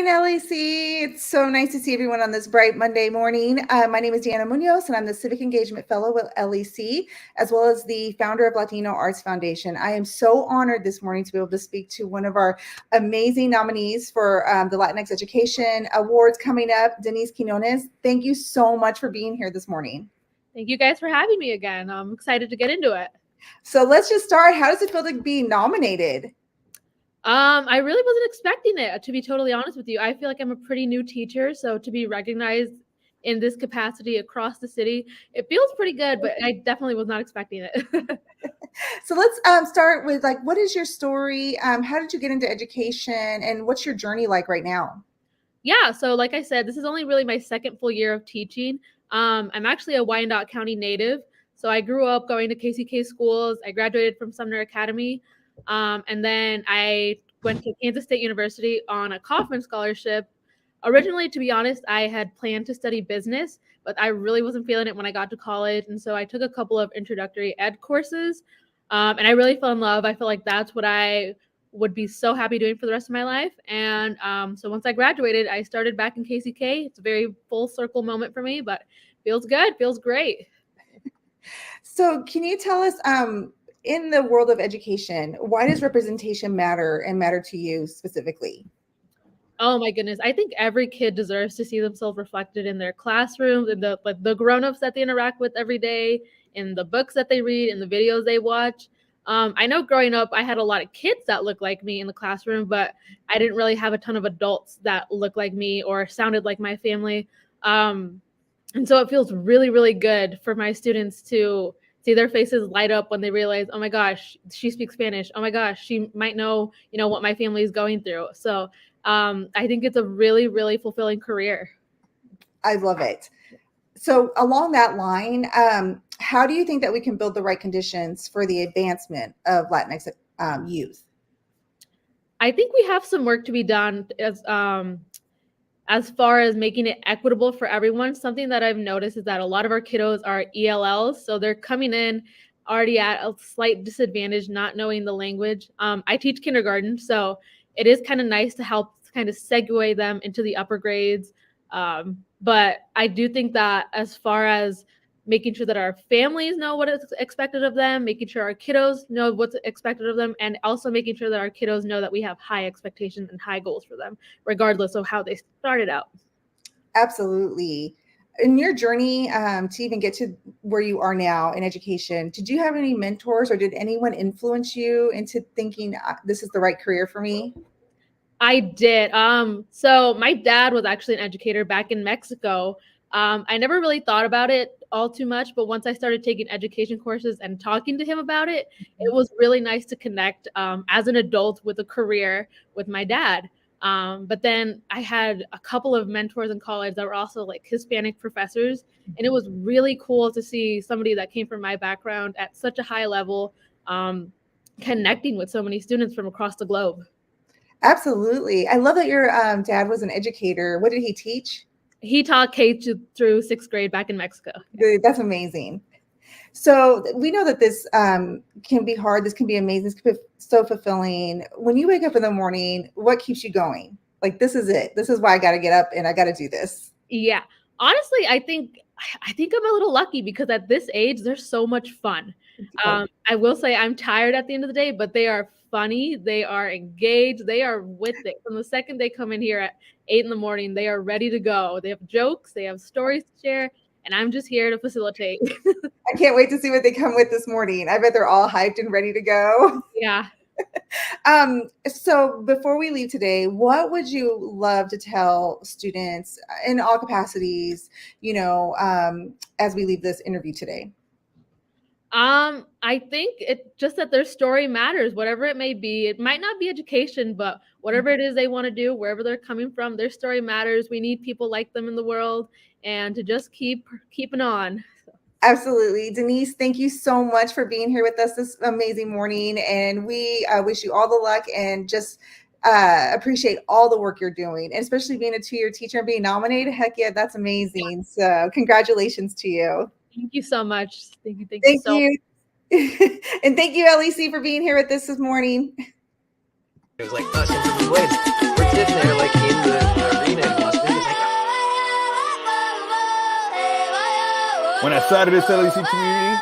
LAC. It's so nice to see everyone on this bright Monday morning. My name is Deanna Munoz, and I'm the Civic Engagement Fellow with LAC, as well as the founder of Latino Arts Foundation. I am so honored this morning to be able to speak to one of our amazing nominees for the Latinx Education Awards coming up, Denise Quinones. Thank you so much for being here this morning. Thank you guys for having me again. I'm excited to get into it. So let's just start. How does it feel to be nominated? I really wasn't expecting it, to be totally honest with you. I feel like I'm a pretty new teacher, so to be recognized in this capacity across the city, it feels pretty good, but I definitely was not expecting it. So let's start with, like, what is your story? How did you get into education, and what's your journey like right now? Yeah, so like I said, this is only really my second full year of teaching. I'm actually a Wyandotte County native, so I grew up going to KCK schools. I graduated from Sumner Academy. And then I went to Kansas State University on a Kauffman scholarship. Originally, to be honest, I had planned to study business, but I really wasn't feeling it when I got to college. And so I took a couple of introductory ed courses, and I really fell in love. I feel like that's what I would be so happy doing for the rest of my life. And so once I graduated, I started back in KCK. It's a very full circle moment for me, but feels good, feels great. So can you tell us, in the world of education, why does representation matter, and matter to you specifically? Oh my goodness. I think every kid deserves to see themselves reflected in their classrooms, in the grown-ups that they interact with every day, in the books that they read, in the videos they watch. I know growing up, I had a lot of kids that looked like me in the classroom, but I didn't really have a ton of adults that looked like me or sounded like my family. And so it feels really, really good for my students to see their faces light up when they realize, oh my gosh, she speaks Spanish. Oh my gosh, she might know, what my family is going through. So I think it's a really, really fulfilling career. I love it. So along that line, how do you think that we can build the right conditions for the advancement of Latinx youth? I think we have some work to be done as far as making it equitable for everyone. Something that I've noticed is that a lot of our kiddos are ELLs, so they're coming in already at a slight disadvantage, not knowing the language. I teach kindergarten, so it is kind of nice to help kind of segue them into the upper grades. But I do think that as far as making sure that our families know what is expected of them, making sure our kiddos know what's expected of them, and also making sure that our kiddos know that we have high expectations and high goals for them, regardless of how they started out. Absolutely. In your journey to even get to where you are now in education, did you have any mentors, or did anyone influence you into thinking this is the right career for me? I did. So my dad was actually an educator back in Mexico. I never really thought about it all too much, but once I started taking education courses and talking to him about it, it was really nice to connect as an adult with a career with my dad. But then I had a couple of mentors in college that were also like Hispanic professors, and it was really cool to see somebody that came from my background at such a high level, connecting with so many students from across the globe. Absolutely. I love that your dad was an educator. What did he teach? He taught K through 6th grade back in Mexico. That's amazing. So we know that this can be hard. This can be amazing. This can be so fulfilling. When you wake up in the morning, what keeps you going? Like, this is it. This is why I got to get up and I got to do this. Yeah. Honestly, I think I'm a little lucky because at this age, there's so much fun. I will say I'm tired at the end of the day, but they are funny. They are engaged. They are with it. From the second they come in here at 8 in the morning, they are ready to go. They have jokes. They have stories to share. And I'm just here to facilitate. I can't wait to see what they come with this morning. I bet they're all hyped and ready to go. Yeah. So before we leave today, what would you love to tell students in all capacities, as we leave this interview today? I think it just that their story matters, whatever it may be. It might not be education, but whatever it is they want to do, wherever they're coming from, their story matters. We need people like them in the world, and to just keeping on. Absolutely. Denise, thank you so much for being here with us this amazing morning. And we wish you all the luck, and just appreciate all the work you're doing, and especially being a 2-year teacher and being nominated. Heck yeah, that's amazing. So congratulations to you. Thank you so much. Thank you. Thank you. And thank you, LEC, for being here with us this morning. It was like us in different ways. We're sitting there like in the when I started this LEC community,